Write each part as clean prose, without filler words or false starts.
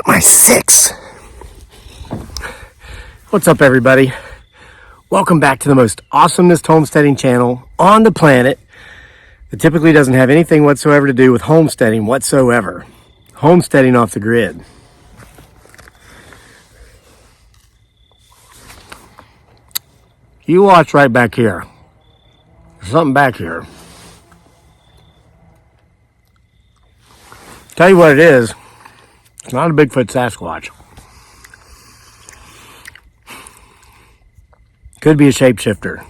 my 6. What's up, everybody? Welcome back to the most awesomest homesteading channel on the planet that typically doesn't have anything whatsoever to do with homesteading whatsoever. Homesteading off the grid. You watch right back here. There's something back here. Tell you what it is. It's not a Bigfoot Sasquatch. Could be a shapeshifter.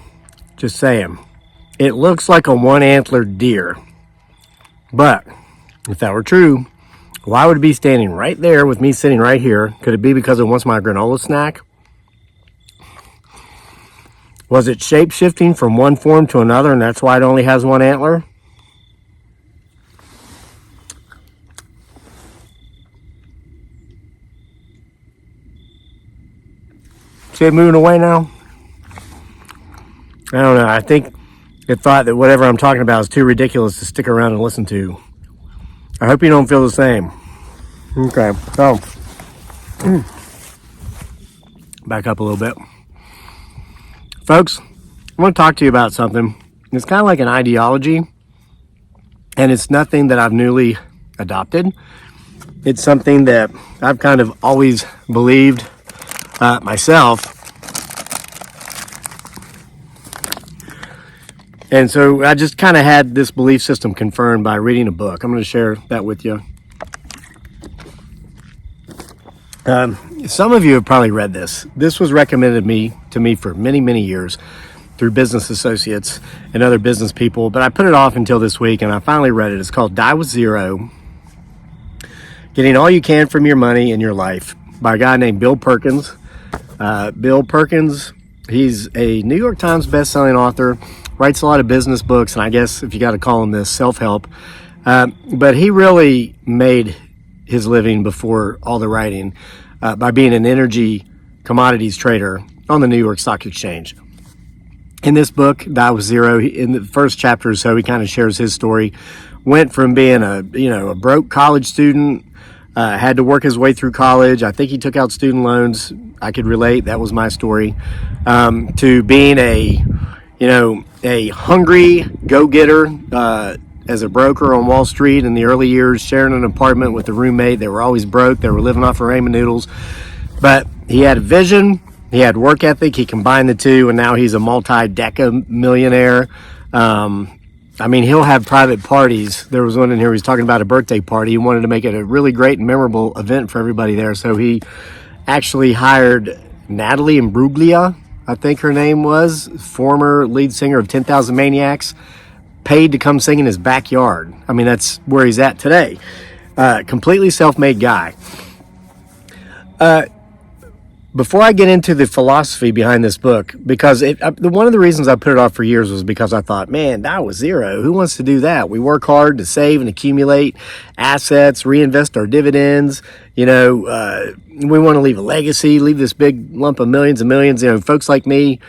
Just saying. It looks like a one-antlered deer. But if that were true, why would it be standing right there with me sitting right here? Could it be because it wants my granola snack? Was it shape-shifting from one form to another, and that's why it only has one antler? See it moving away now? I don't know. I think it thought that whatever I'm talking about is too ridiculous to stick around and listen to. I hope you don't feel the same. Okay, so back up a little bit. Folks, I want to talk to you about something. It's kind of like an ideology, and it's nothing that I've newly adopted. It's something that I've kind of always believed myself. And so I just kind of had this belief system confirmed by reading a book. I'm going to share that with you. Some of you have probably read this. This was recommended to me for many, many years through business associates and other business people, but I put it off until this week, and I finally read it. It's called Die with Zero: Getting All You Can from Your Money in Your Life, by a guy named Bill Perkins. Bill Perkins, he's a New York Times best-selling author, writes a lot of business books, and I guess if you got to call him this, self-help. But he really made his living before all the writing by being an energy commodities trader on the New York Stock Exchange. In this book, Die with Zero, in the first chapter or so, he kind of shares his story. Went from being a broke college student, had to work his way through college. I think he took out student loans. I could relate. That was my story. To being a hungry go-getter as a broker on Wall Street in the early years, sharing an apartment with a roommate. They were always broke. They were living off of ramen noodles. But he had a vision. He had work ethic. He combined the two, and now he's a multi-deca millionaire. I mean, he'll have private parties. There was one in here, he was talking about a birthday party. He wanted to make it a really great and memorable event for everybody there. So he actually hired Natalie Imbruglia, I think her name was, former lead singer of 10,000 Maniacs, paid to come sing in his backyard. I mean, that's where he's at today. Completely self-made guy. Before I get into the philosophy behind this book, because one of the reasons I put it off for years was because I thought, man, Die with Zero, who wants to do that? We work hard to save and accumulate assets, reinvest our dividends. We want to leave a legacy, leave this big lump of millions and millions. Folks like me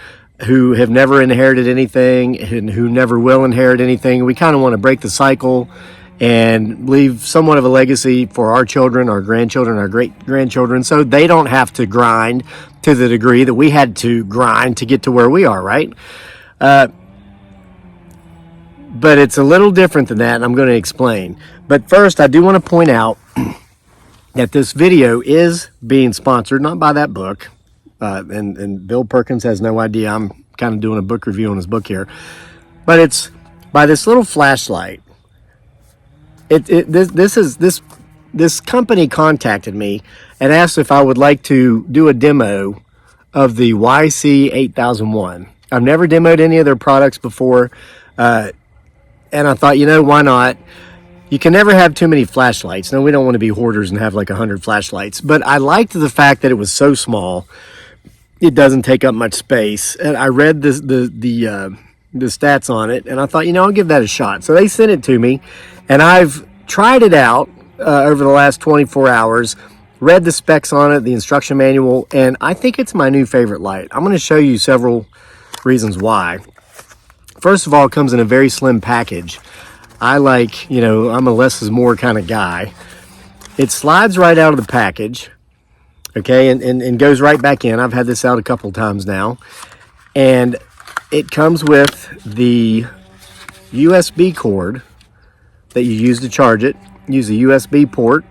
who have never inherited anything and who never will inherit anything, we kind of want to break the cycle and leave somewhat of a legacy for our children, our grandchildren, our great-grandchildren, so they don't have to grind to the degree that we had to grind to get to where we are, right? But it's a little different than that, and I'm going to explain. But first, I do want to point out that this video is being sponsored, not by that book, and Bill Perkins has no idea. I'm kind of doing a book review on his book here. But it's by this little flashlight. This company contacted me and asked if I would like to do a demo of the YC8001. I've never demoed any of their products before, and I thought, why not? You can never have too many flashlights. No, we don't want to be hoarders and have like 100 flashlights, but I liked the fact that it was so small. It doesn't take up much space, and I read the stats on it, and I thought, I'll give that a shot. So they sent it to me, and I've tried it out over the last 24 hours, read the specs on it, the instruction manual, and I think it's my new favorite light. I'm going to show you several reasons why. First of all, it comes in a very slim package. I like, I'm a less is more kind of guy. It slides right out of the package, okay, and goes right back in. I've had this out a couple times now. And it comes with the USB cord that you use to charge it. Use a USB port.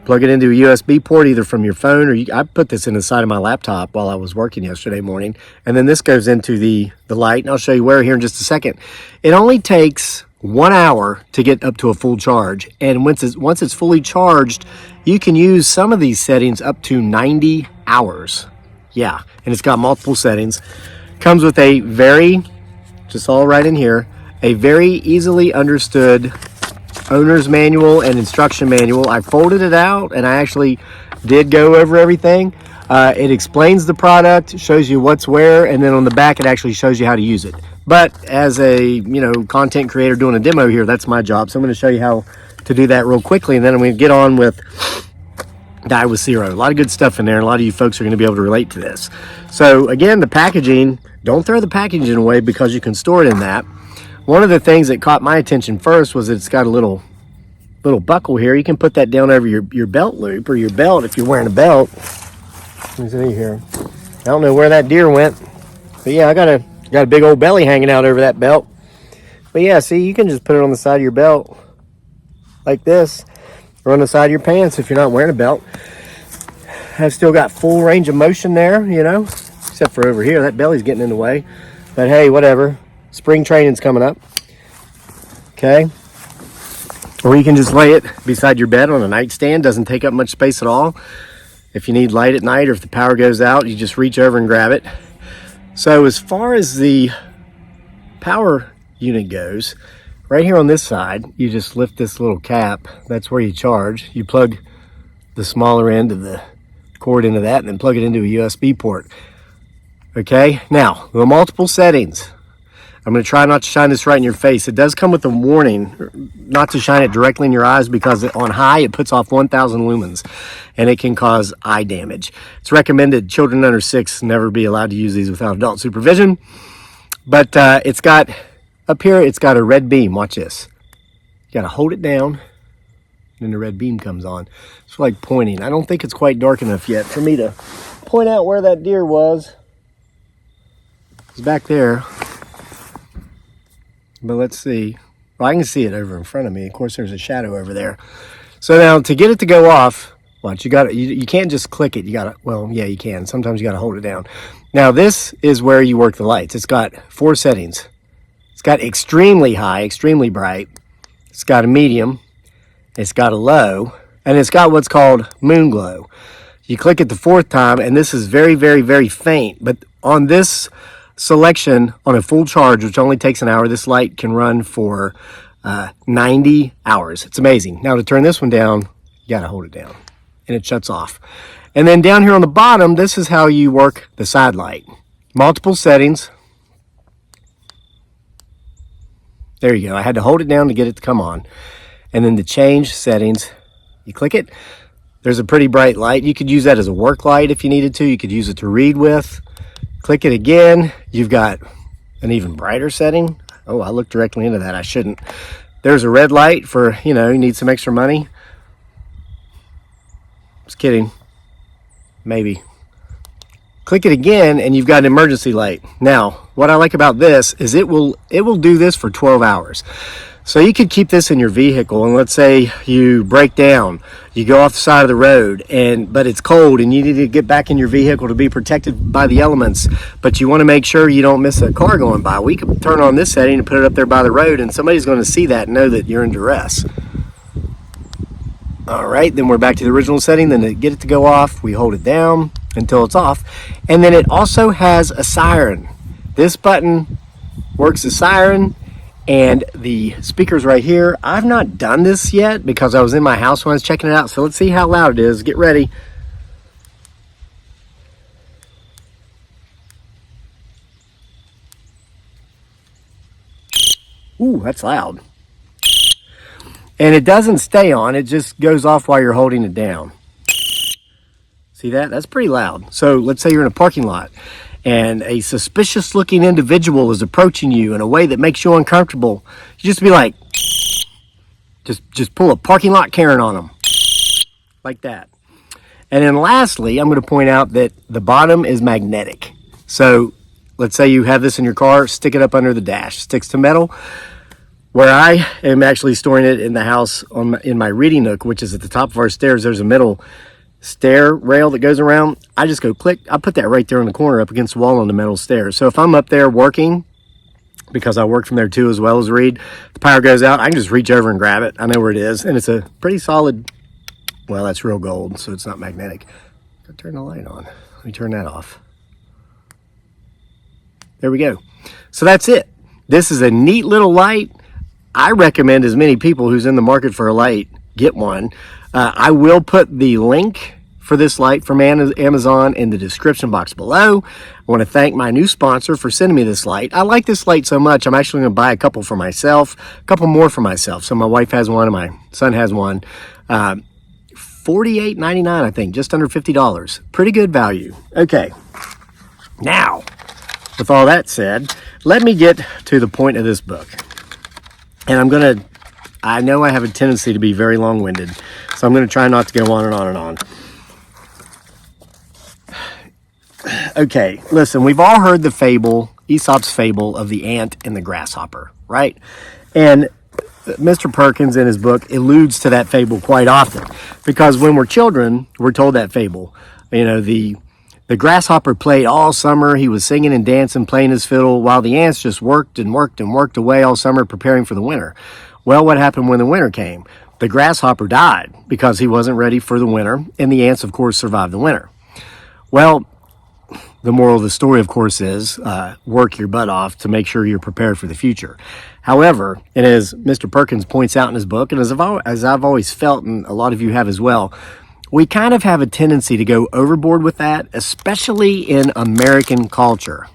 Plug it into a USB port either from your phone or I put this in the side of my laptop while I was working yesterday morning. And then this goes into the light, and I'll show you where here in just a second. It only takes 1 hour to get up to a full charge. And once it's fully charged, you can use some of these settings up to 90 hours. Yeah, and it's got multiple settings. Comes with a very, just all right in here, a very easily understood owner's manual and instruction manual. I folded it out and I actually did go over everything. It explains the product, shows you what's where, and then on the back it actually shows you how to use it. But as a content creator doing a demo here, that's my job. So I'm going to show you how to do that real quickly, and then I'm going to get on with Die with Zero. A lot of good stuff in there, and a lot of you folks are going to be able to relate to this. So again, the packaging, don't throw the packaging away because you can store it in that. One of the things that caught my attention first was that it's got a little buckle here. You can put that down over your belt loop or your belt if you're wearing a belt. Let me see here. I don't know where that deer went, but yeah, I got a big old belly hanging out over that belt. But yeah, see, you can just put it on the side of your belt like this, or on the side of your pants if you're not wearing a belt. I've still got full range of motion there, except for over here. That belly's getting in the way. But hey, whatever. Spring training's coming up. Okay. Or you can just lay it beside your bed on a nightstand. Doesn't take up much space at all. If you need light at night or if the power goes out, you just reach over and grab it. So as far as the power unit goes, right here on this side, you just lift this little cap. That's where you charge. You plug the smaller end of the cord into that and then plug it into a USB port. Okay, now the multiple settings. I'm going to try not to shine this right in your face. It does come with a warning not to shine it directly in your eyes because on high it puts off 1,000 lumens and it can cause eye damage. It's recommended children under 6 never be allowed to use these without adult supervision. But it's got, up here it's got a red beam. Watch this. You got to hold it down and then the red beam comes on. It's like pointing. I don't think it's quite dark enough yet for me to point out where that deer was. It's back there. But let's see. Well, I can see it over in front of me. Of course, there's a shadow over there. So now to get it to go off, watch, you can't just click it. You got to, well, yeah, you can. Sometimes you got to hold it down. Now, this is where you work the lights. It's got 4 settings. It's got extremely high, extremely bright. It's got a medium. It's got a low. And it's got what's called moon glow. You click it the 4th time, and this is very, very, very faint. But on this selection, on a full charge, which only takes an hour, this light can run for 90 hours. It's amazing. Now to turn this one down, you got to hold it down and it shuts off. And then down here on the bottom, this is how you work the side light. Multiple settings. There you go. I had to hold it down to get it to come on. And then to change settings, you click it. There's a pretty bright light. You could use that as a work light if you needed to. You could use it to read with. Click it again. You've got an even brighter setting. Oh, I looked directly into that. I shouldn't. There's a red light for, you need some extra money. Just kidding. Maybe. Click it again and you've got an emergency light. Now, what I like about this is it will do this for 12 hours. So you could keep this in your vehicle, and let's say you break down, you go off the side of the road, but it's cold and you need to get back in your vehicle to be protected by the elements, but you want to make sure you don't miss a car going by. We can turn on this setting and put it up there by the road, and somebody's going to see that and know that you're in duress. All right, then we're back to the original setting. Then to get it to go off, we hold it down until it's off. And then it also has a siren. This button works as siren. And the speakers right here, I've not done this yet because I was in my house when I was checking it out. So let's see how loud it is. Get ready. Ooh, that's loud. And it doesn't stay on. It just goes off while you're holding it down. See that? That's pretty loud. So let's say you're in a parking lot and a suspicious looking individual is approaching you in a way that makes you uncomfortable. You just be like, just pull a parking lot Karen on them. like that. And then lastly, I'm going to point out that the bottom is magnetic. So let's say you have this in your car, stick it up under the dash, sticks to metal. Where I am actually storing it in the house in my reading nook, which is at the top of our stairs, there's a middle stair rail that goes around. I just go click, I put that right there in the corner up against the wall on the metal stairs. So if I'm up there working, because I work from there too as well as read, the power goes out, I can just reach over and grab it. I know where it is, and it's a pretty solid, well, that's real gold, so it's not magnetic. I'll turn the light on. Let me turn that off. There we go. So that's it. This is a neat little light. I recommend as many people who's in the market for a light get one. I will put the link for this light from Amazon in the description box below. I want to thank my new sponsor for sending me this light. I like this light so much, I'm actually going to buy a couple for myself, a couple more for myself. So my wife has one and my son has one. $48.99, I think, just under $50. Pretty good value. Okay, now, with all that said, let me get to the point of this book. And I know I have a tendency to be very long-winded, so I'm going to try not to go on and on and on. Okay, listen, we've all heard the fable, Aesop's fable of the ant and the grasshopper, right? And Mr. Perkins in his book alludes to that fable quite often, because when we're children, we're told that fable. You know, the grasshopper played all summer. He was singing and dancing, playing his fiddle, while the ants just worked and worked and worked away all summer preparing for the winter. Well, what happened when the winter came? The grasshopper died because he wasn't ready for the winter, and the ants, of course, survived the winter. Well, the moral of the story, of course, is work your butt off to make sure you're prepared for the future. However, and as Mr. Perkins points out in his book, and as I've always felt, and a lot of you have as well, we kind of have a tendency to go overboard with that, especially in American culture.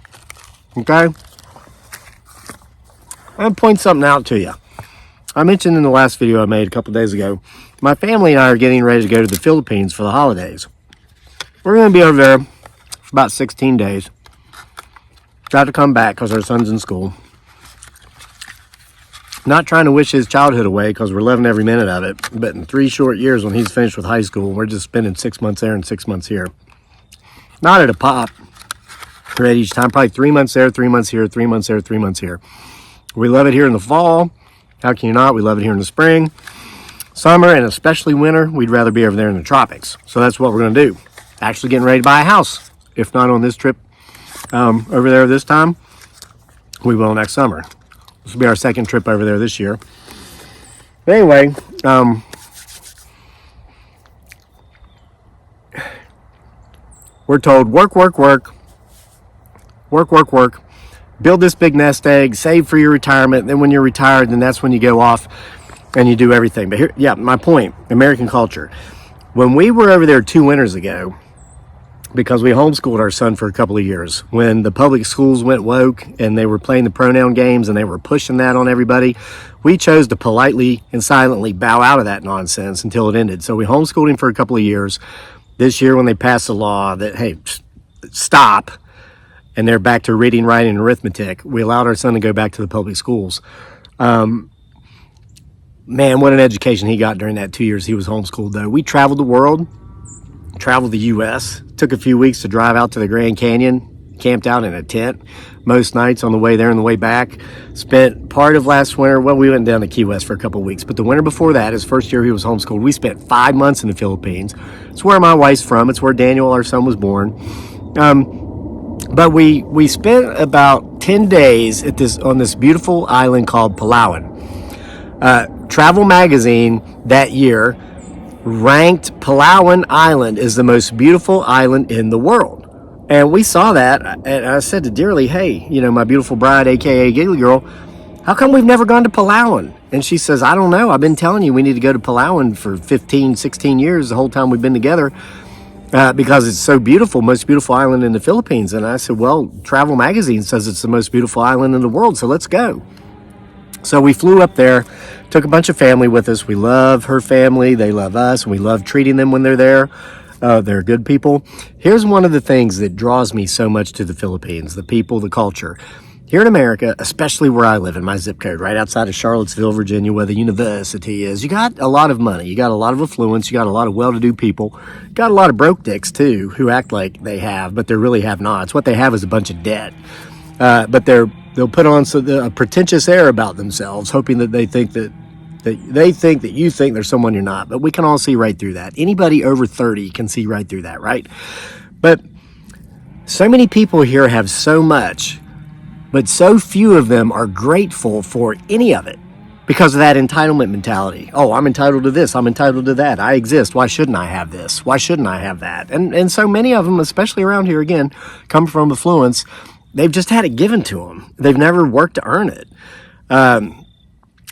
Okay? I'm going to point something out to you. I mentioned in the last video I made a couple days ago, my family and I are getting ready to go to the Philippines for the holidays. We're going to be over there for about 16 days. Got to come back because our son's in school. Not trying to wish his childhood away because we're loving every minute of it. But in 3 short years when he's finished with high school, we're just spending 6 months there and 6 months here. Not at a pop. Right, each time, probably 3 months there, 3 months here, 3 months there, 3 months here. We love it here in the fall. How can you not? We love it here in the spring, summer, and especially winter. We'd rather be over there in the tropics. So that's what we're going to do. Actually getting ready to buy a house. If not on this trip over there this time, we will next summer. This will be our second trip over there this year. But anyway, we're told work, work, work, work, work, work, build this big nest egg, save for your retirement. Then when you're retired, then that's when you go off and you do everything. But here, yeah, my point, American culture. When we were over there 2 winters ago, because we homeschooled our son for a couple of years, when the public schools went woke and they were playing the pronoun games and they were pushing that on everybody, we chose to politely and silently bow out of that nonsense until it ended. So we homeschooled him for a couple of years. This year when they passed a law that, hey, stop, and they're back to reading, writing, and arithmetic, we allowed our son to go back to the public schools. Man, what an education he got during that 2 years he was homeschooled, though. We traveled the world, traveled the U.S., took a few weeks to drive out to the Grand Canyon, camped out in a tent most nights on the way there and the way back. Spent part of last winter, well, we went down to Key West for a couple of weeks, but the winter before that, his first year he was homeschooled, we spent 5 months in the Philippines. It's where my wife's from. It's where Daniel, our son, was born. But we spent about 10 days on this beautiful island called Palawan. Travel magazine that year ranked Palawan Island as the most beautiful island in the world. And we saw that, and I said to Dearly, hey, you know, my beautiful bride, aka Giggly Girl, how come we've never gone to Palawan? And she says, I don't know. I've been telling you we need to go to Palawan for 15, 16 years, the whole time we've been together, because it's so beautiful, most beautiful island in the Philippines. And I said, well, Travel Magazine says it's the most beautiful island in the world, so let's go. So we flew up there, took a bunch of family with us. We love her family. They love us, and we love treating them when they're there. They're good people. Here's one of the things that draws me so much to the Philippines, the people, the culture. here in America, especially where I live in my zip code, right outside of Charlottesville, Virginia, where the university is, you got a lot of money, you got a lot of affluence, you got a lot of well-to-do people, you got a lot of broke dicks too, who act like they have, but they really have not. What they have is a bunch of debt, but they'll put on a pretentious air about themselves, hoping that they think that you think they're someone you're not. But we can all see right through that. Anybody over 30 can see right through that, right? But so many people here have so much, but so few of them are grateful for any of it because of that entitlement mentality. Oh, I'm entitled to this. I'm entitled to that. I exist. Why shouldn't I have this? Why shouldn't I have that? And so many of them, especially around here, again, come from affluence. They've just had it given to them. They've never worked to earn it. And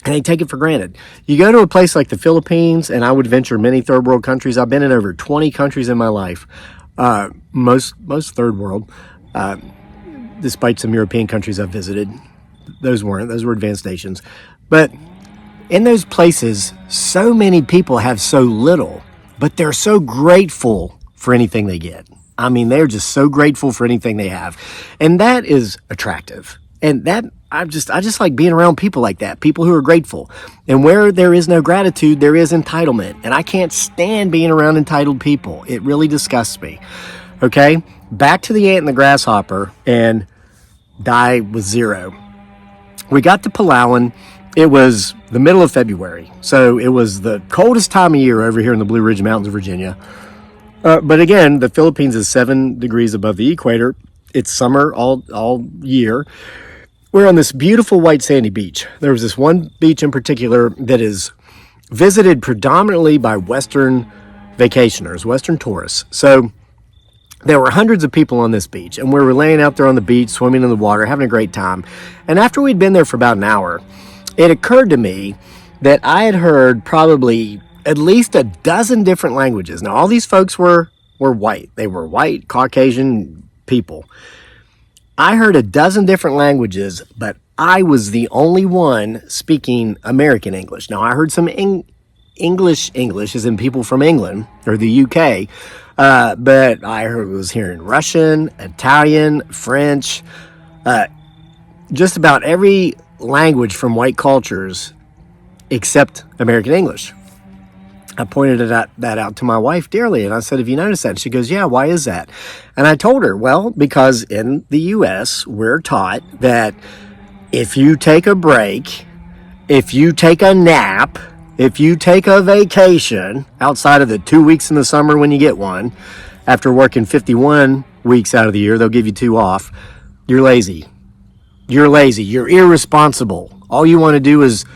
they take it for granted. You go to a place like the Philippines, and I would venture many third world countries. I've been in over 20 countries in my life, most third world, despite some European countries I've visited. Those were advanced nations. But in those places, so many people have so little, but they're so grateful for anything they get. I mean, they're just so grateful for anything they have. And that is attractive. And that I just like being around people like that, people who are grateful. And where there is no gratitude, there is entitlement. And I can't stand being around entitled people. It really disgusts me. Okay, back to the ant and the grasshopper and die with zero. We got to Palawan. It was the middle of February. So it was the coldest time of year over here in the Blue Ridge Mountains of Virginia. But again, the Philippines is 7 degrees above the equator. It's summer all year. We're on this beautiful white sandy beach. There was this one beach in particular that is visited predominantly by Western vacationers, Western tourists. So there were hundreds of people on this beach, and we were laying out there on the beach, swimming in the water, having a great time. And after we'd been there for about an hour, it occurred to me that I had heard probably at least a dozen different languages. Now, all these folks were white. They were white, Caucasian people. I heard a dozen different languages, but I was the only one speaking American English. Now, I heard some English, as in people from England or the UK, but I was hearing Russian, Italian, French, just about every language from white cultures except American English. I pointed that out to my wife dearly, and I said, have you noticed that? And she goes, yeah, why is that? And I told her, well, because in the U.S., we're taught that if you take a break, if you take a nap, if you take a vacation outside of the 2 weeks in the summer when you get one, after working 51 weeks out of the year, they'll give you 2 off, you're lazy. You're lazy. You're irresponsible. All you want to do is,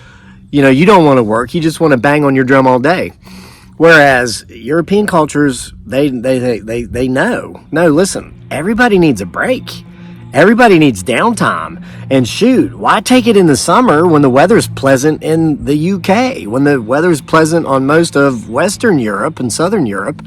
you don't want to work. You just want to bang on your drum all day. Whereas European cultures, they know. No, listen, everybody needs a break. Everybody needs downtime. And shoot, why take it in the summer when the weather's pleasant in the UK, when the weather's pleasant on most of Western Europe and Southern Europe?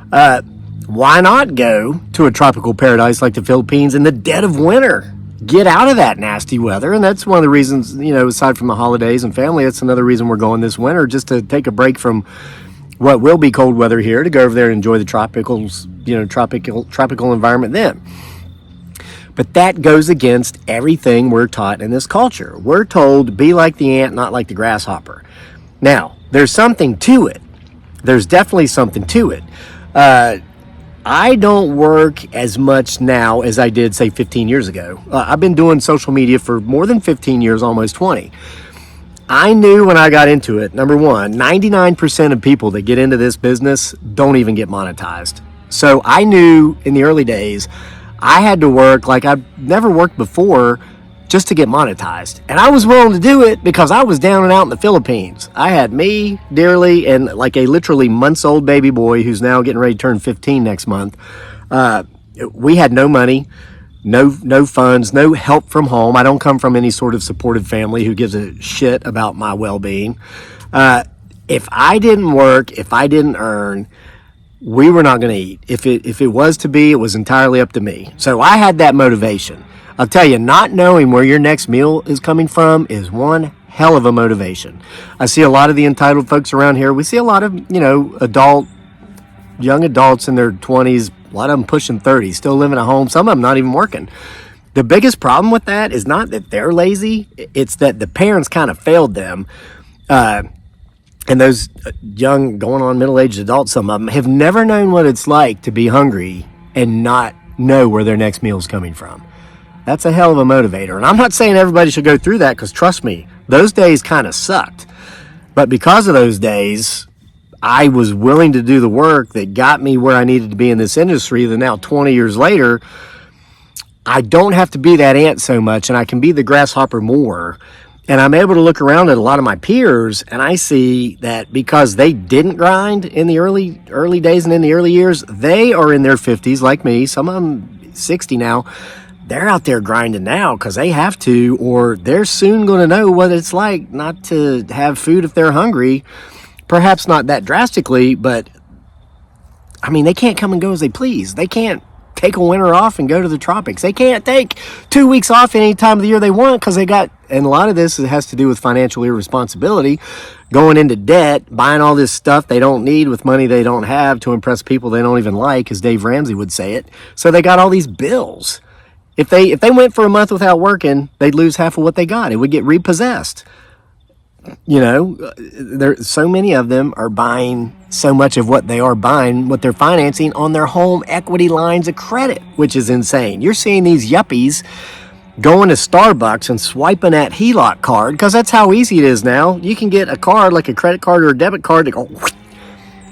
Why not go to a tropical paradise like the Philippines in the dead of winter? Get out of that nasty weather. And that's one of the reasons, aside from the holidays and family, that's another reason we're going this winter, just to take a break from what will be cold weather here, to go over there and enjoy the tropical environment then. But that goes against everything we're taught in this culture. We're told, be like the ant, not like the grasshopper. Now, there's something to it. There's definitely something to it. I don't work as much now as I did, say, 15 years ago. I've been doing social media for more than 15 years, almost 20. I knew when I got into it, number one, 99% of people that get into this business don't even get monetized. So I knew in the early days, I had to work like I've never worked before just to get monetized. And I was willing to do it because I was down and out in the Philippines. I had me dearly and like a literally months-old baby boy who's now getting ready to turn 15 next month. We had no money, no funds, no help from home. I don't come from any sort of supportive family who gives a shit about my well-being. If I didn't work, if I didn't earn, we were not going to eat. If it was to be, it was entirely up to me. So I had that motivation. I'll tell you, not knowing where your next meal is coming from is one hell of a motivation. I see a lot of the entitled folks around here. We see a lot of, young adults in their 20s, a lot of them pushing 30, still living at home, some of them not even working. The biggest problem with that is not that they're lazy, it's that the parents kind of failed them. And those young, going on middle-aged adults, some of them, have never known what it's like to be hungry and not know where their next meal is coming from. That's a hell of a motivator. And I'm not saying everybody should go through that, because trust me, those days kind of sucked. But because of those days, I was willing to do the work that got me where I needed to be in this industry. That now 20 years later, I don't have to be that ant so much, and I can be the grasshopper more. And I'm able to look around at a lot of my peers, and I see that because they didn't grind in the early days and in the early years, they are in their 50s like me. Some of them 60 now. They're out there grinding now because they have to, or they're soon going to know what it's like not to have food if they're hungry. Perhaps not that drastically, but I mean, they can't come and go as they please. They can't take a winter off and go to the tropics. They can't take 2 weeks off any time of the year they want, because they got, and a lot of this has to do with financial irresponsibility, going into debt, buying all this stuff they don't need with money they don't have to impress people they don't even like, as Dave Ramsey would say it. So they got all these bills. If they went for a month without working, they'd lose half of what they got. It would get repossessed. You know, so many of them are buying so much of what they are buying, what they're financing, on their home equity lines of credit, which is insane. You're seeing these yuppies going to Starbucks and swiping that HELOC card, because that's how easy it is now. You can get a card, like a credit card or a debit card, to go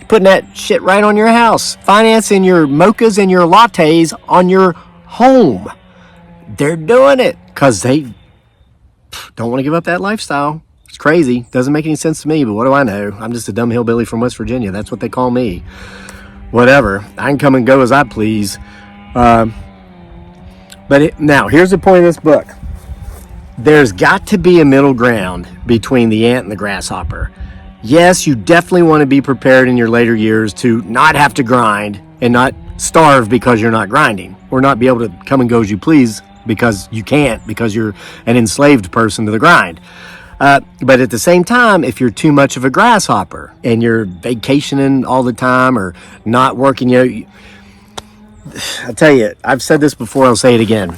putting that shit right on your house, financing your mochas and your lattes on your home. They're doing it because they don't want to give up that lifestyle. It's crazy. Doesn't make any sense to me, but what do I know? I'm just a dumb hillbilly from West Virginia. That's what they call me. Whatever. I can come and go as I please. Now, here's the point of this book. There's got to be a middle ground between the ant and the grasshopper. Yes, you definitely want to be prepared in your later years to not have to grind and not starve because you're not grinding, or not be able to come and go as you please because you can't, because you're an enslaved person to the grind. But at the same time, if you're too much of a grasshopper and you're vacationing all the time or not working, I'll tell you, I've said this before, I'll say it again.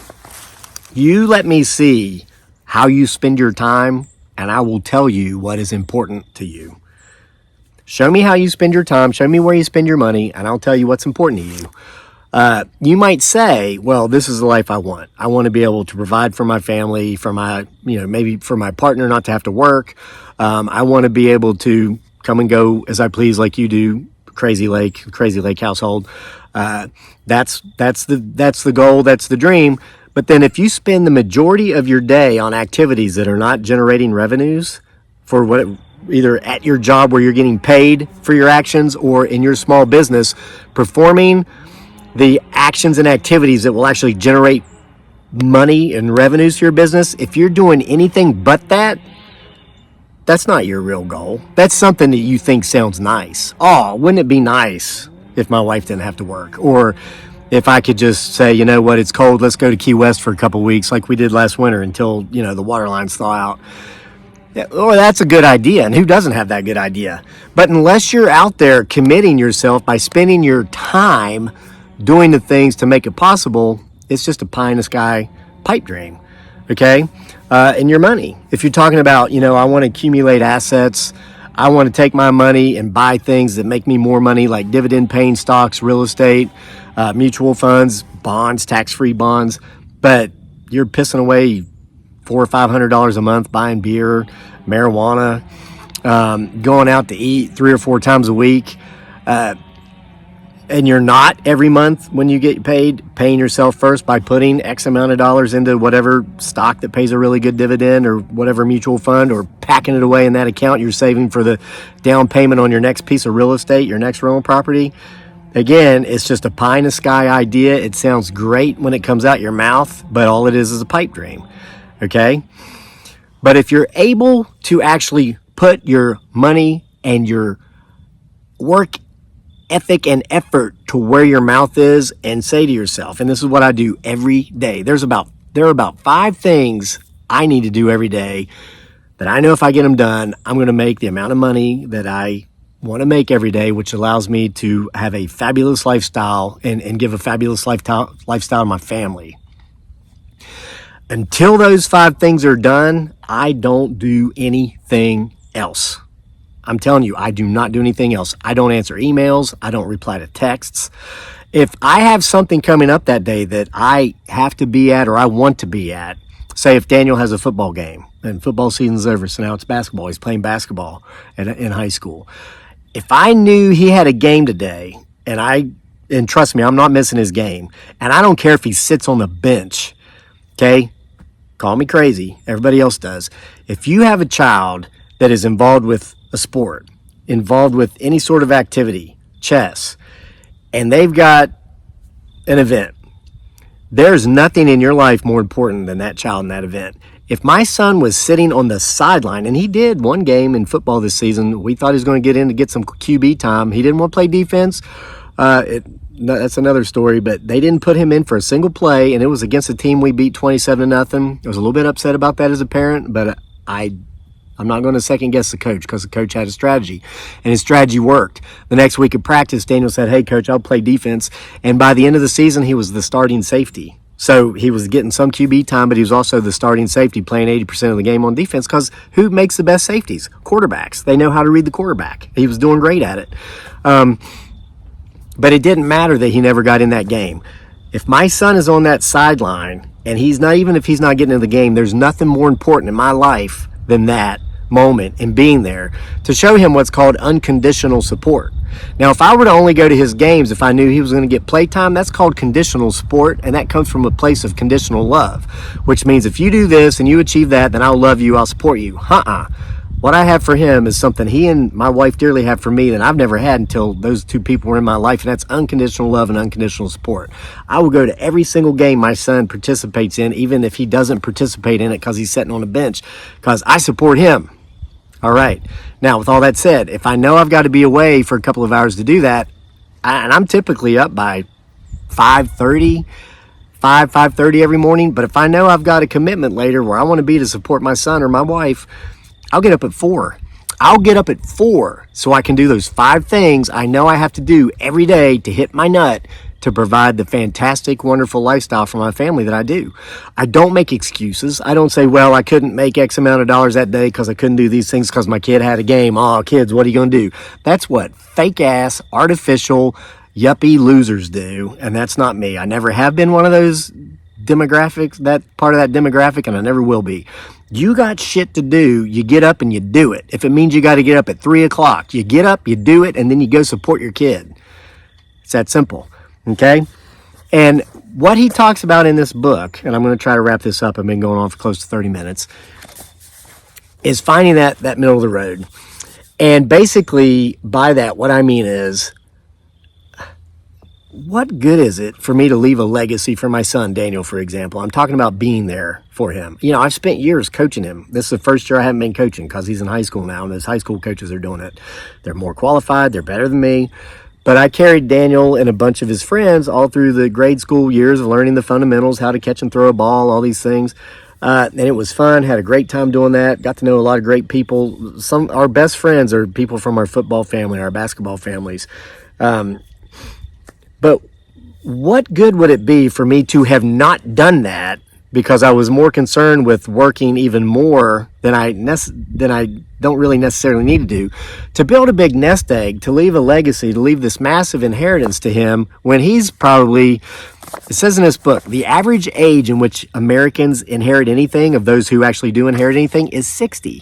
You let me see how you spend your time, and I will tell you what is important to you. Show me how you spend your time, show me where you spend your money, and I'll tell you what's important to you. You might say, well, this is the life I want. I want to be able to provide for my family, for my, maybe for my partner not to have to work. I want to be able to come and go as I please, like you do, Crazy Lake household. That's the goal. That's the dream. But then if you spend the majority of your day on activities that are not generating revenues for either at your job where you're getting paid for your actions, or in your small business, performing the actions and activities that will actually generate money and revenues to your business, if you're doing anything but that, that's not your real goal. That's something that you think sounds nice. Oh, wouldn't it be nice if my wife didn't have to work? Or if I could just say, you know what, it's cold, let's go to Key West for a couple weeks like we did last winter until, the water lines thaw out. Yeah, well, that's a good idea, and who doesn't have that good idea? But unless you're out there committing yourself by spending your time doing the things to make it possible, it's just a pie in the sky pipe dream, okay? And your money. If you're talking about, I want to accumulate assets, I want to take my money and buy things that make me more money, like dividend paying stocks, real estate, mutual funds, bonds, tax-free bonds, but you're pissing away $400 or $500 a month buying beer, marijuana, going out to eat 3 or 4 times a week, and you're not every month when you get paid paying yourself first by putting X amount of dollars into whatever stock that pays a really good dividend, or whatever mutual fund, or packing it away in that account you're saving for the down payment on your next piece of real estate, your next rental property. Again, it's just a pie in the sky idea. It sounds great when it comes out your mouth, but all it is a pipe dream. Okay? But if you're able to actually put your money and your work ethic and effort to where your mouth is, and say to yourself, and this is what I do every day, there are about 5 things I need to do every day that I know if I get them done, I'm going to make the amount of money that I want to make every day, which allows me to have a fabulous lifestyle and give a fabulous lifestyle to my family. Until those 5 things are done, I don't do anything else. I'm telling you, I do not do anything else. I don't answer emails. I don't reply to texts. If I have something coming up that day that I have to be at or I want to be at, say if Daniel has a football game and football season's over, so now it's basketball. He's playing basketball in high school. If I knew he had a game today, and trust me, I'm not missing his game, and I don't care if he sits on the bench, okay? Call me crazy. Everybody else does. If you have a child that is involved with a sport, involved with any sort of activity, chess, and they've got an event, there's nothing in your life more important than that child in that event. If my son was sitting on the sideline, and he did one game in football this season, we thought he was going to get in to get some QB time. He didn't want to play defense. That's another story, but they didn't put him in for a single play, and it was against a team we beat 27-0. I was a little bit upset about that as a parent, but I'm not going to second guess the coach because the coach had a strategy, and his strategy worked. The next week of practice, Daniel said, "Hey, coach, I'll play defense." And by the end of the season, he was the starting safety. So he was getting some QB time, but he was also the starting safety, playing 80% of the game on defense because who makes the best safeties? Quarterbacks. They know how to read the quarterback. He was doing great at it. But it didn't matter that he never got in that game. If my son is on that sideline, and even if he's not getting in the game, there's nothing more important in my life than that moment and being there to show him what's called unconditional support. Now, if I were to only go to his games if I knew he was going to get playtime, that's called conditional support, and that comes from a place of conditional love, which means if you do this and you achieve that, then I'll love you, I'll support you. What I have for him is something he and my wife dearly have for me that I've never had until those 2 people were in my life, and that's unconditional love and unconditional support. I will go to every single game my son participates in, even if he doesn't participate in it because he's sitting on a bench, because I support him. All right. Now, with all that said, if I know I've got to be away for a couple of hours to do that, and I'm typically up by 5:30 every morning, but if I know I've got a commitment later where I want to be to support my son or my wife, I'll get up at 4. I'll get up at 4 so I can do those 5 things I know I have to do every day to hit my nut to provide the fantastic, wonderful lifestyle for my family that I do. I don't make excuses. I don't say, well, I couldn't make X amount of dollars that day because I couldn't do these things because my kid had a game. Oh, kids, what are you going to do? That's what fake-ass, artificial, yuppie losers do, and that's not me. I never have been one of those demographics, that part of that demographic, and I never will be. You got shit to do, you get up and you do it. If it means you got to get up at 3 o'clock, you get up, you do it, and then you go support your kid. It's that simple, okay? And what he talks about in this book, and I'm going to try to wrap this up, I've been going on for close to 30 minutes, is finding that middle of the road. And basically, by that, what I mean is, what good is it for me to leave a legacy for my son, Daniel, for example? I'm talking about being there for him. You know, I've spent years coaching him. This is the first year I haven't been coaching because he's in high school now, and those high school coaches are doing it. They're more qualified. They're better than me. But I carried Daniel and a bunch of his friends all through the grade school years of learning the fundamentals, how to catch and throw a ball, all these things. And it was fun. Had a great time doing that. Got to know a lot of great people. Our best friends are people from our football family, our basketball families. But what good would it be for me to have not done that because I was more concerned with working even more than I don't really necessarily need to build a big nest egg, to leave a legacy, to leave this massive inheritance to him when he's probably, it says in this book, the average age in which Americans inherit anything, of those who actually do inherit anything, is 60.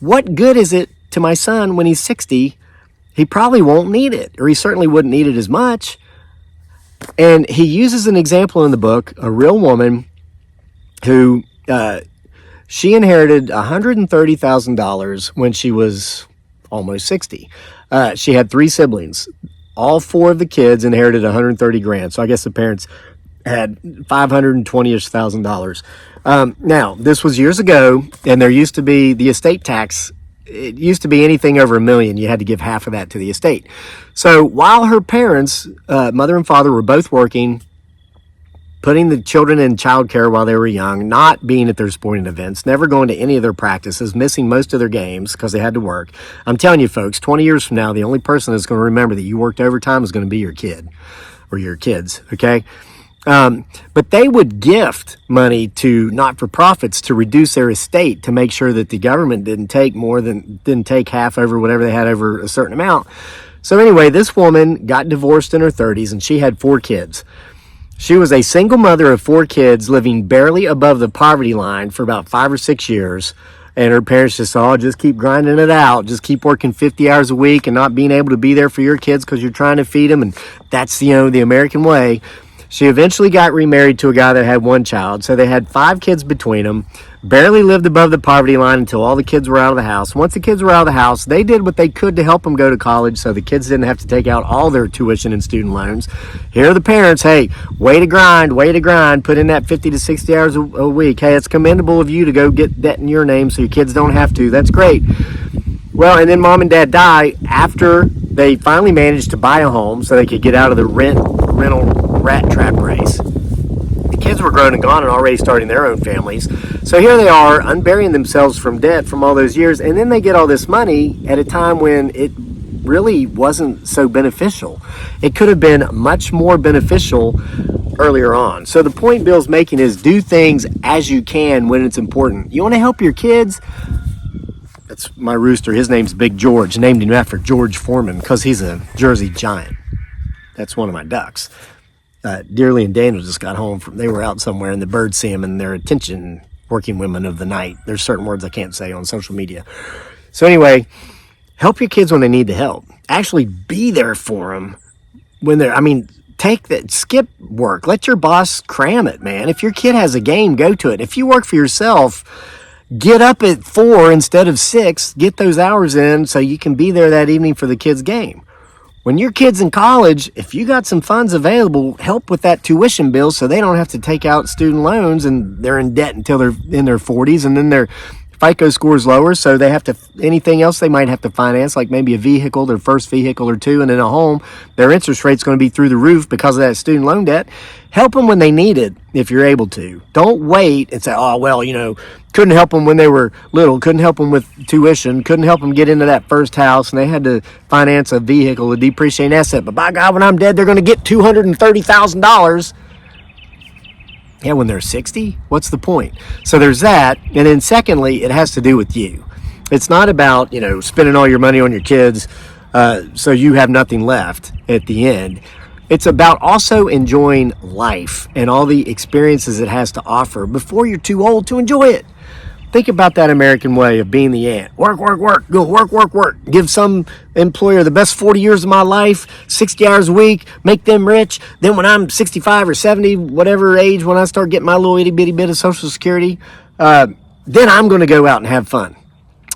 What good is it to my son when he's 60? He probably won't need it, or he certainly wouldn't need it as much. And he uses an example in the book, a real woman who, she inherited $130,000 when she was almost 60. She had 3 siblings. All 4 of the kids inherited $130,000. So I guess the parents had $520,000. Now, this was years ago, and there used to be the estate tax. It used to be anything over $1 million. You had to give half of that to the estate. So while her parents, mother and father, were both working, putting the children in childcare while they were young, not being at their sporting events, never going to any of their practices, missing most of their games because they had to work. I'm telling you, folks, 20 years from now, the only person that's going to remember that you worked overtime is going to be your kid or your kids, okay? But they would gift money to not-for-profits to reduce their estate to make sure that the government didn't take half over whatever they had over a certain amount. So anyway, this woman got divorced in her 30s and she had 4 kids. She was a single mother of 4 kids living barely above the poverty line for about 5 or 6 years. And her parents just said, just keep grinding it out. Just keep working 50 hours a week and not being able to be there for your kids because you're trying to feed them. And that's, the American way. She eventually got remarried to a guy that had 1 child. So they had 5 kids between them, barely lived above the poverty line until all the kids were out of the house. Once the kids were out of the house, they did what they could to help them go to college so the kids didn't have to take out all their tuition and student loans. Here are the parents, hey, way to grind, put in that 50 to 60 hours a week. Hey, it's commendable of you to go get debt in your name so your kids don't have to. That's great. Well, and then mom and dad die after they finally managed to buy a home so they could get out of the rental rat trap race. The kids were grown and gone and already starting their own families. So here they are, unburying themselves from debt from all those years, and then they get all this money at a time when it really wasn't so beneficial. It could have been much more beneficial earlier on. So the point Bill's making is do things as you can when it's important. You want to help your kids? That's my rooster. His name's Big George. Named him after George Foreman because he's a Jersey giant. That's one of my ducks. Dearly and Daniel just got home they were out somewhere and the birds see them and their attention working women of the night. There's certain words I can't say on social media. So anyway, help your kids when they need the help. Actually be there for them when skip work. Let your boss cram it, man. If your kid has a game, go to it. If you work for yourself, get up at 4 instead of 6. Get those hours in so you can be there that evening for the kid's game. When your kid's in college, if you got some funds available, help with that tuition bill so they don't have to take out student loans and they're in debt until they're in their 40s and then their FICO score is lower, so they have to, anything else they might have to finance, like maybe a vehicle, their first vehicle or 2, and then a home, their interest rate's going to be through the roof because of that student loan debt. Help them when they need it if you're able to. Don't wait and say, couldn't help them when they were little, couldn't help them with tuition, couldn't help them get into that first house, and they had to finance a vehicle, a depreciating asset. But by God, when I'm dead, they're going to get $230,000. Yeah, when they're 60, what's the point? So there's that. And then secondly, it has to do with you. It's not about, spending all your money on your kids so you have nothing left at the end. It's about also enjoying life and all the experiences it has to offer before you're too old to enjoy it. Think about that American way of being the ant. Work, go work. Give some employer the best 40 years of my life, 60 hours a week, make them rich. Then when I'm 65 or 70, whatever age, when I start getting my little itty bitty bit of Social Security, then I'm going to go out and have fun.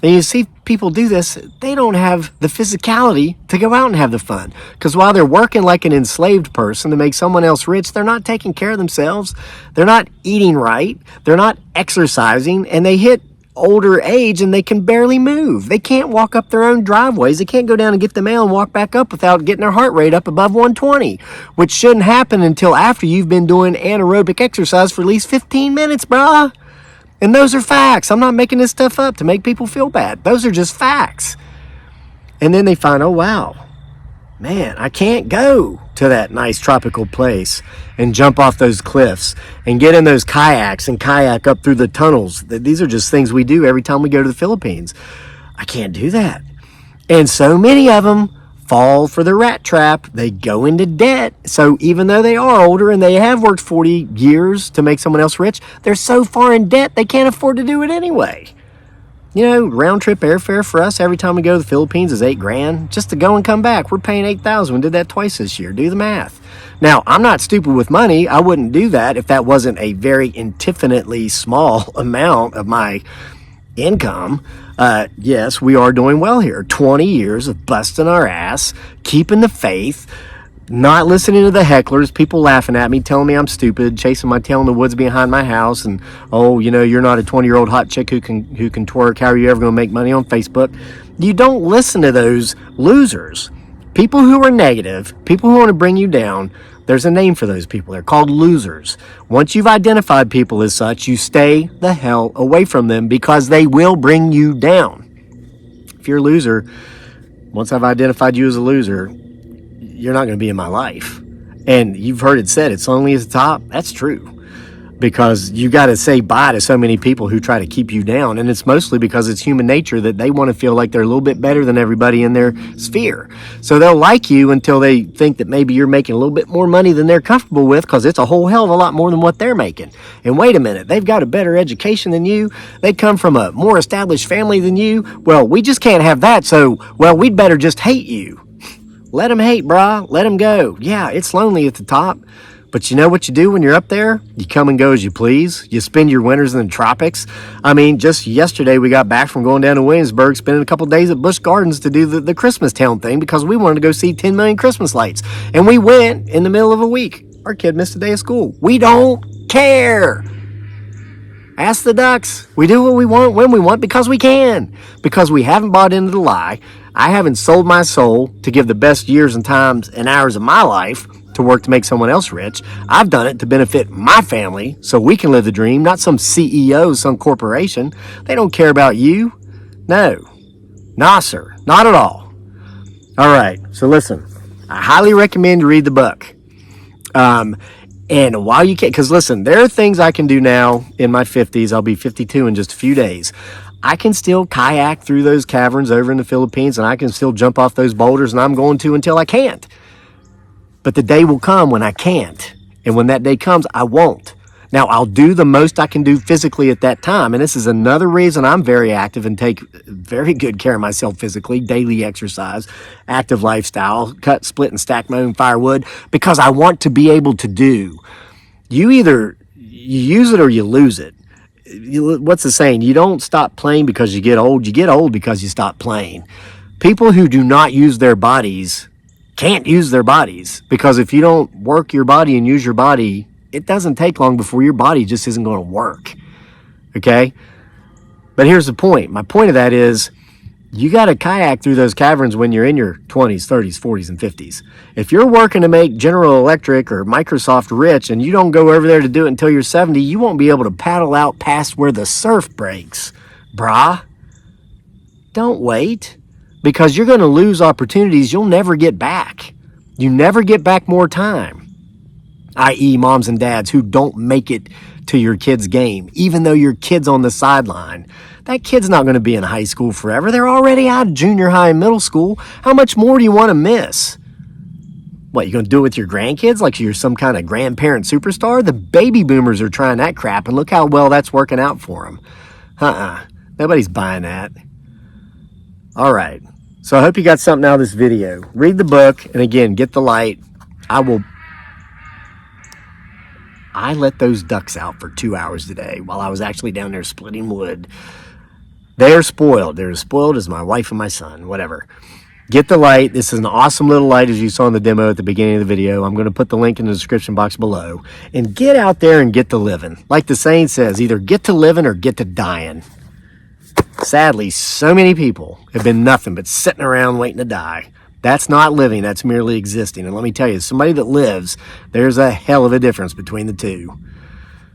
And you see people do this, they don't have the physicality to go out and have the fun. Because while they're working like an enslaved person to make someone else rich, they're not taking care of themselves. They're not eating right. They're not exercising. And they hit older age and they can barely move. They can't walk up their own driveways. They can't go down and get the mail and walk back up without getting their heart rate up above 120, which shouldn't happen until after you've been doing anaerobic exercise for at least 15 minutes, brah. And those are facts. I'm not making this stuff up to make people feel bad. Those are just facts. And then they find, oh, wow, man, I can't go to that nice tropical place and jump off those cliffs and get in those kayaks and kayak up through the tunnels. These are just things we do every time we go to the Philippines. I can't do that. And so many of them fall for the rat trap. They go into debt. So even though they are older and they have worked 40 years to make someone else rich, they're so far in debt they can't afford to do it anyway. Round trip airfare for us every time we go to the Philippines is $8,000 just to go and come back. We're paying $8,000. We did that twice this year. Do the math. Now, I'm not stupid with money. I wouldn't do that if that wasn't a very infinitely small amount of my income. Yes, we are doing well here. 20 years of busting our ass, keeping the faith, not listening to the hecklers, people laughing at me, telling me I'm stupid, chasing my tail in the woods behind my house, and, you're not a 20-year-old hot chick who can twerk. How are you ever going to make money on Facebook? You don't listen to those losers. People who are negative, people who want to bring you down, there's a name for those people. They're called losers. Once you've identified people as such, you stay the hell away from them because they will bring you down. If you're a loser, once I've identified you as a loser, you're not going to be in my life. And you've heard it said, it's lonely at the top. That's true. Because you got to say bye to so many people who try to keep you down. And it's mostly because it's human nature that they want to feel like they're a little bit better than everybody in their sphere. So they'll like you until they think that maybe you're making a little bit more money than they're comfortable with, because it's a whole hell of a lot more than what they're making. And wait a minute, they've got a better education than you. They come from a more established family than you. Well, we just can't have that. So, well, we'd better just hate you. Let them hate, brah. Let them go. Yeah, it's lonely at the top. But you know what you do when you're up there? You come and go as you please. You spend your winters in the tropics. I mean, just yesterday we got back from going down to Williamsburg, spending a couple days at Busch Gardens to do the Christmas Town thing, because we wanted to go see 10 million Christmas lights. And we went in the middle of a week. Our kid missed a day of school. We don't care. Ask the ducks. We do what we want when we want, because we can. Because we haven't bought into the lie. I haven't sold my soul to give the best years and times and hours of my life to work to make someone else rich. I've done it to benefit my family so we can live the dream, not some CEO, some corporation. They don't care about you. No. Nah, sir. Not at all. All right. So listen, I highly recommend you read the book. And while you can, because listen, there are things I can do now in my 50s. I'll be 52 in just a few days. I can still kayak through those caverns over in the Philippines, and I can still jump off those boulders, and I'm going to until I can't. But the day will come when I can't. And when that day comes, I won't. Now, I'll do the most I can do physically at that time. And this is another reason I'm very active and take very good care of myself physically. Daily exercise, active lifestyle, cut, split, and stack my own firewood. Because I want to be able to do. You either use it or you lose it. What's the saying? You don't stop playing because you get old. You get old because you stop playing. People who do not use their bodies can't use their bodies, because if you don't work your body and use your body, it doesn't take long before your body just isn't going to work. Okay? But here's the point. My point of that is, you got to kayak through those caverns when you're in your 20s, 30s, 40s, and 50s. If you're working to make General Electric or Microsoft rich and you don't go over there to do it until you're 70, you won't be able to paddle out past where the surf breaks. Brah. Don't wait. Because you're going to lose opportunities you'll never get back. You never get back more time. I.e. moms and dads who don't make it to your kid's game, even though your kid's on the sideline. That kid's not going to be in high school forever. They're already out of junior high and middle school. How much more do you want to miss? What, you going to do it with your grandkids like you're some kind of grandparent superstar? The baby boomers are trying that crap, and look how well that's working out for them. Nobody's buying that. All right. So I hope you got something out of this video. Read the book, and again, get the light. I let those ducks out for 2 hours today while I was actually down there splitting wood. They're spoiled. They're as spoiled as my wife and my son, whatever. Get the light. This is an awesome little light, as you saw in the demo at the beginning of the video. I'm going to put the link in the description box below. And get out there and get to living. Like the saying says, either get to living or get to dying. Sadly, so many people have been nothing but sitting around waiting to die. That's not living, that's merely existing. And let me tell you, somebody that lives, there's a hell of a difference between the two.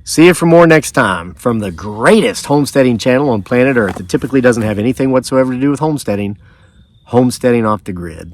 See you for more next time from the greatest homesteading channel on planet Earth that typically doesn't have anything whatsoever to do with homesteading, Homesteading Off the Grid.